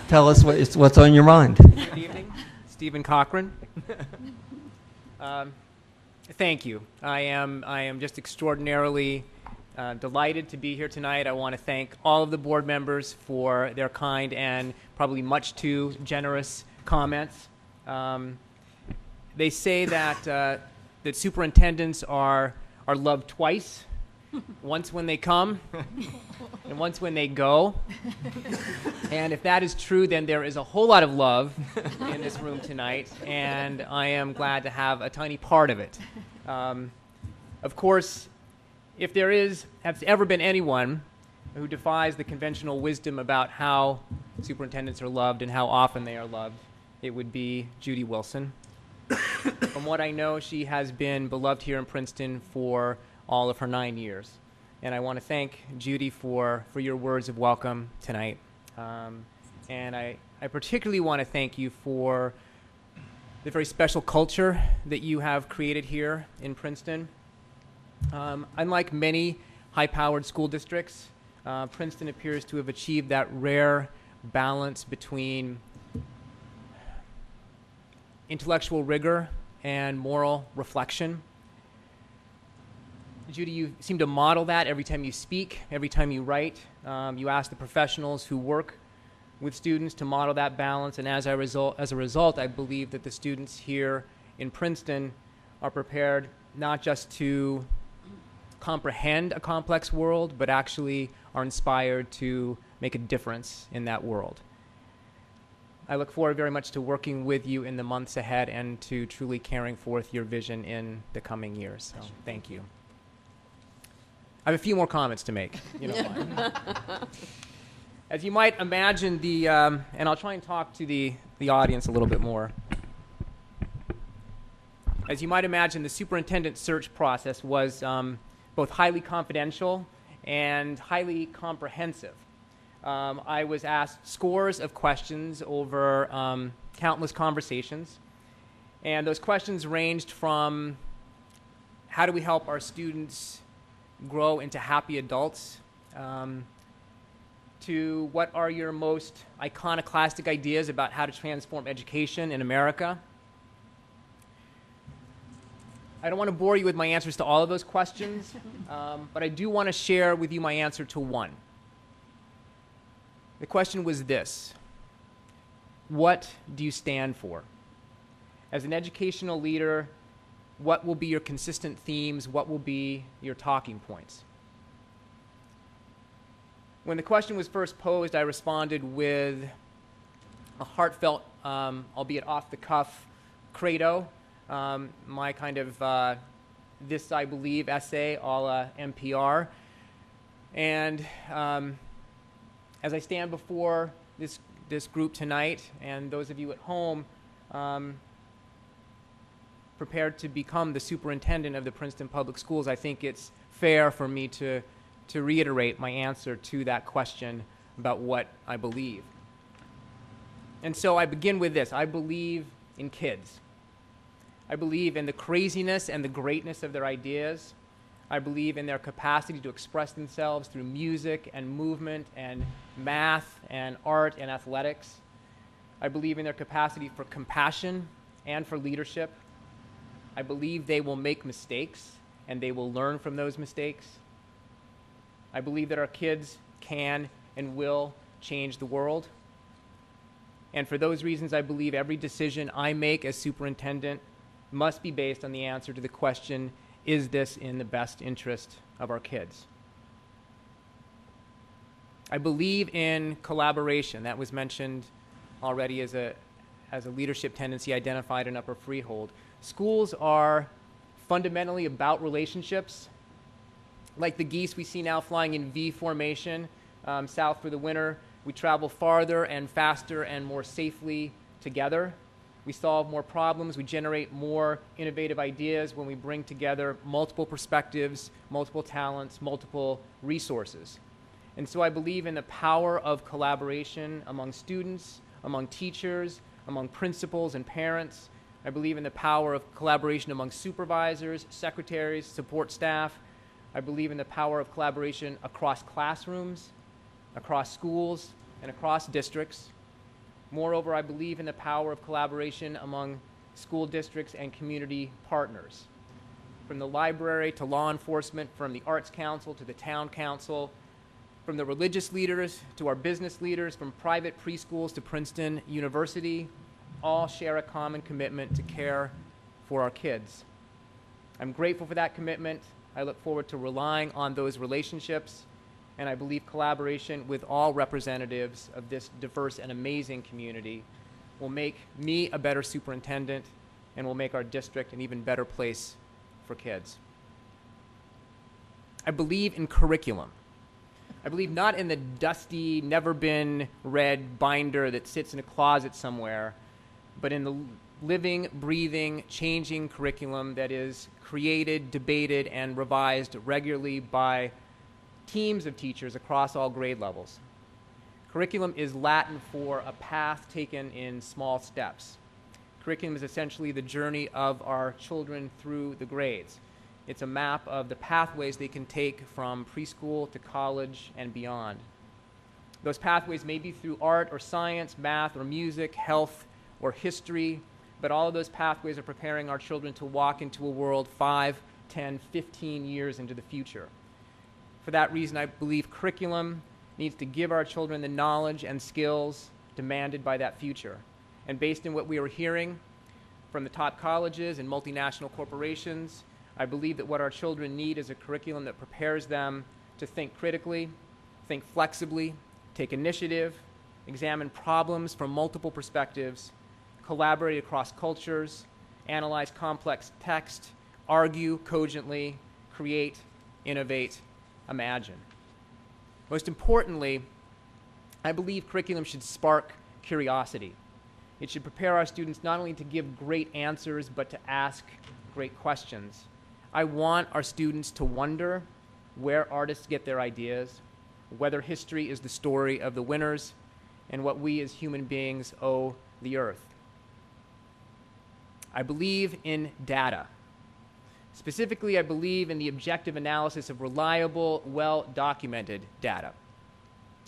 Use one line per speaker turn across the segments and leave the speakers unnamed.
Tell us what's on your mind.
Good evening, Stephen Cochrane. Thank you. I am just extraordinarily delighted to be here tonight. I want to thank all of the board members for their kind and probably much too generous comments. They say that that superintendents are loved twice. Once when they come, and once when they go. And if that is true, then there is a whole lot of love in this room tonight, and I am glad to have a tiny part of it. Of course, if there has ever been anyone who defies the conventional wisdom about how superintendents are loved and how often they are loved, it would be Judy Wilson. From what I know, she has been beloved here in Princeton for all of her 9 years. And I want to thank Judy for your words of welcome tonight. And I particularly want to thank you for the very special culture that you have created here in Princeton. Unlike many high-powered school districts, Princeton appears to have achieved that rare balance between intellectual rigor and moral reflection. Judy, you seem to model that every time you speak, every time you write. You ask the professionals who work with students to model that balance, and as a result, I believe that the students here in Princeton are prepared not just to comprehend a complex world, but actually are inspired to make a difference in that world. I look forward very much to working with you in the months ahead and to truly carrying forth your vision in the coming years. So, thank you. I have a few more comments to make. You know why. As you might imagine, and I'll try and talk to the audience a little bit more. As you might imagine, the superintendent search process was both highly confidential and highly comprehensive. I was asked scores of questions over countless conversations, and those questions ranged from how do we help our students grow into happy adults, to what are your most iconoclastic ideas about how to transform education in America. I don't want to bore you with my answers to all of those questions, but I do want to share with you my answer to one. The question was this: what do you stand for? As an educational leader, what will be your consistent themes? What will be your talking points? When the question was first posed, I responded with a heartfelt, albeit off-the-cuff, credo, my kind of this I believe essay a la NPR. And as I stand before this group tonight, and those of you at home, prepared to become the superintendent of the Princeton Public Schools, I think it's fair for me to reiterate my answer to that question about what I believe. And so I begin with this. I believe in kids. I believe in the craziness and the greatness of their ideas. I believe in their capacity to express themselves through music and movement and math and art and athletics. I believe in their capacity for compassion and for leadership. I believe they will make mistakes and they will learn from those mistakes. I believe that our kids can and will change the world. And for those reasons, I believe every decision I make as superintendent must be based on the answer to the question, is this in the best interest of our kids? I believe in collaboration. That was mentioned already as a leadership tendency identified in Upper Freehold. Schools are fundamentally about relationships. Like the geese we see now flying in V formation south for the winter, we travel farther and faster and more safely together. We solve more problems. We generate more innovative ideas when we bring together multiple perspectives, multiple talents, multiple resources. And so I believe in the power of collaboration among students, among teachers, among principals and parents. I believe in the power of collaboration among supervisors, secretaries, support staff. I believe in the power of collaboration across classrooms, across schools, and across districts. Moreover, I believe in the power of collaboration among school districts and community partners. From the library to law enforcement, from the Arts Council to the Town Council, from the religious leaders to our business leaders, from private preschools to Princeton University, all share a common commitment to care for our kids. I'm grateful for that commitment. I look forward to relying on those relationships, and I believe collaboration with all representatives of this diverse and amazing community will make me a better superintendent and will make our district an even better place for kids. I believe in curriculum. I believe not in the dusty, never-been-read binder that sits in a closet somewhere, but in the living, breathing, changing curriculum that is created, debated, and revised regularly by teams of teachers across all grade levels. Curriculum is Latin for a path taken in small steps. Curriculum is essentially the journey of our children through the grades. It's a map of the pathways they can take from preschool to college and beyond. Those pathways may be through art or science, math or music, health or history, but all of those pathways are preparing our children to walk into a world 5, 10, 15 years into the future. For that reason, I believe curriculum needs to give our children the knowledge and skills demanded by that future. And based on what we are hearing from the top colleges and multinational corporations, I believe that what our children need is a curriculum that prepares them to think critically, think flexibly, take initiative, examine problems from multiple perspectives, collaborate across cultures, analyze complex text, argue cogently, create, innovate, imagine. Most importantly, I believe curriculum should spark curiosity. It should prepare our students not only to give great answers, but to ask great questions. I want our students to wonder where artists get their ideas, whether history is the story of the winners, and what we as human beings owe the earth. I believe in data. Specifically, I believe in the objective analysis of reliable, well-documented data.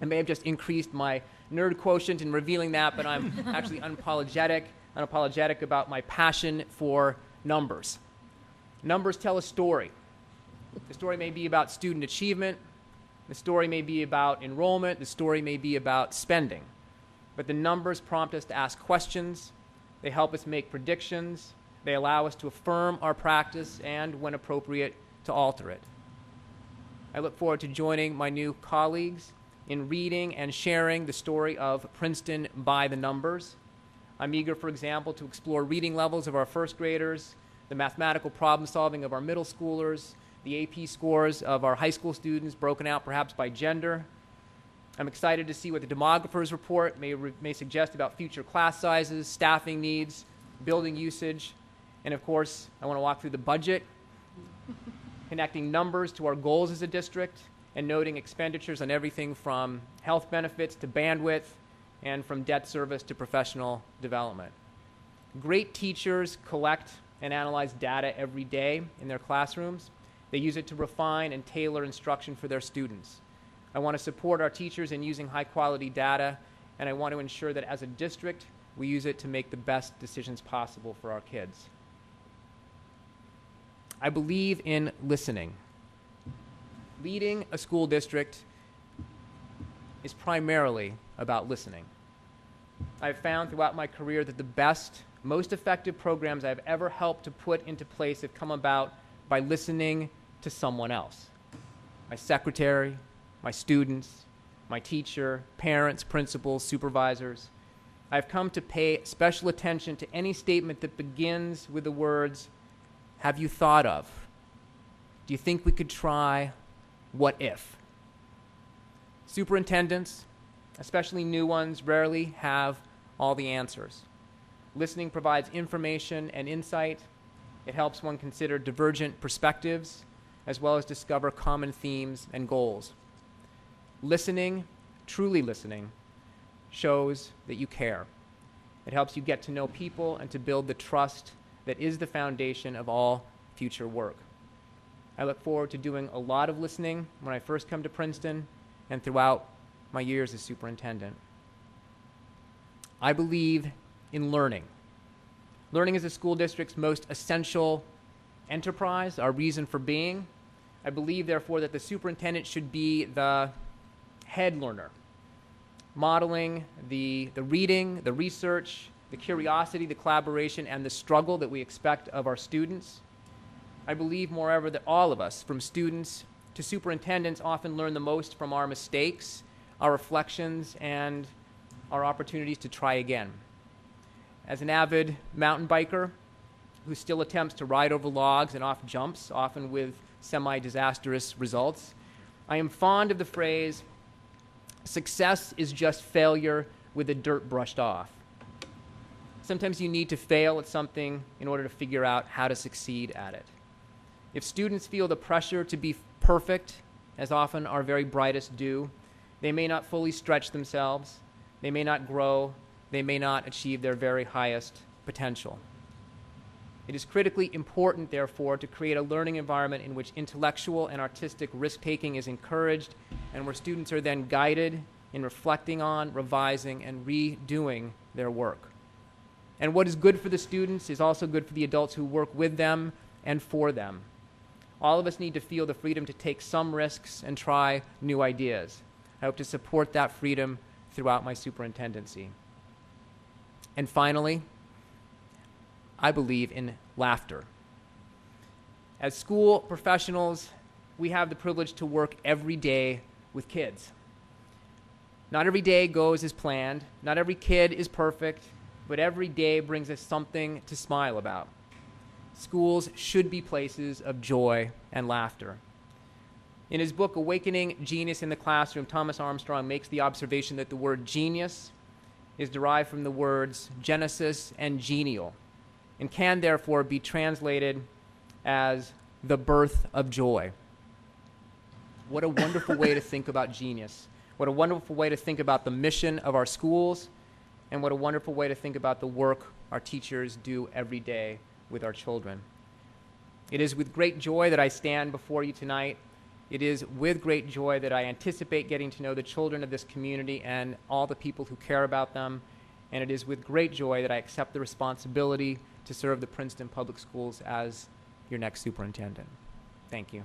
I may have just increased my nerd quotient in revealing that, but I'm actually unapologetic about my passion for numbers. Numbers tell a story. The story may be about student achievement. The story may be about enrollment. The story may be about spending. But the numbers prompt us to ask questions. They help us make predictions. They allow us to affirm our practice and, when appropriate, to alter it. I look forward to joining my new colleagues in reading and sharing the story of Princeton by the numbers. I'm eager, for example, to explore reading levels of our first graders, the mathematical problem solving of our middle schoolers, the AP scores of our high school students broken out perhaps by gender. I'm excited to see what the demographers report may suggest about future class sizes, staffing needs, building usage, and of course, I want to walk through the budget, connecting numbers to our goals as a district, and noting expenditures on everything from health benefits to bandwidth, and from debt service to professional development. Great teachers collect and analyze data every day in their classrooms. They use it to refine and tailor instruction for their students. I want to support our teachers in using high-quality data, and I want to ensure that as a district, we use it to make the best decisions possible for our kids. I believe in listening. Leading a school district is primarily about listening. I've found throughout my career that the best, most effective programs I've ever helped to put into place have come about by listening to someone else. My secretary, my students, my teacher, parents, principals, supervisors. I've come to pay special attention to any statement that begins with the words, "Have you thought of? Do you think we could try? What if?" Superintendents, especially new ones, rarely have all the answers. Listening provides information and insight. It helps one consider divergent perspectives, as well as discover common themes and goals. Listening, truly listening, shows that you care. It helps you get to know people and to build the trust that is the foundation of all future work. I look forward to doing a lot of listening when I first come to Princeton and throughout my years as superintendent. I believe in learning. Learning is the school district's most essential enterprise, our reason for being. I believe, therefore, that the superintendent should be the head learner, modeling the reading, the research, the curiosity, the collaboration, and the struggle that we expect of our students. I believe, moreover, that all of us, from students to superintendents, often learn the most from our mistakes, our reflections, and our opportunities to try again. As an avid mountain biker who still attempts to ride over logs and off jumps, often with semi-disastrous results, I am fond of the phrase, success is just failure with the dirt brushed off. Sometimes you need to fail at something in order to figure out how to succeed at it. If students feel the pressure to be perfect, as often our very brightest do, they may not fully stretch themselves, they may not grow, they may not achieve their very highest potential. It is critically important, therefore, to create a learning environment in which intellectual and artistic risk-taking is encouraged and where students are then guided in reflecting on, revising, and redoing their work. And what is good for the students is also good for the adults who work with them and for them. All of us need to feel the freedom to take some risks and try new ideas. I hope to support that freedom throughout my superintendency. And finally, I believe in laughter. As school professionals, we have the privilege to work every day with kids. Not every day goes as planned. Not every kid is perfect, but every day brings us something to smile about. Schools should be places of joy and laughter. In his book, Awakening Genius in the Classroom, Thomas Armstrong makes the observation that the word genius is derived from the words Genesis and genial, and can therefore be translated as the birth of joy. What a wonderful way to think about genius. What a wonderful way to think about the mission of our schools, and what a wonderful way to think about the work our teachers do every day with our children. It is with great joy that I stand before you tonight. It is with great joy that I anticipate getting to know the children of this community and all the people who care about them. And it is with great joy that I accept the responsibility to serve the Princeton Public Schools as your next superintendent. Thank you.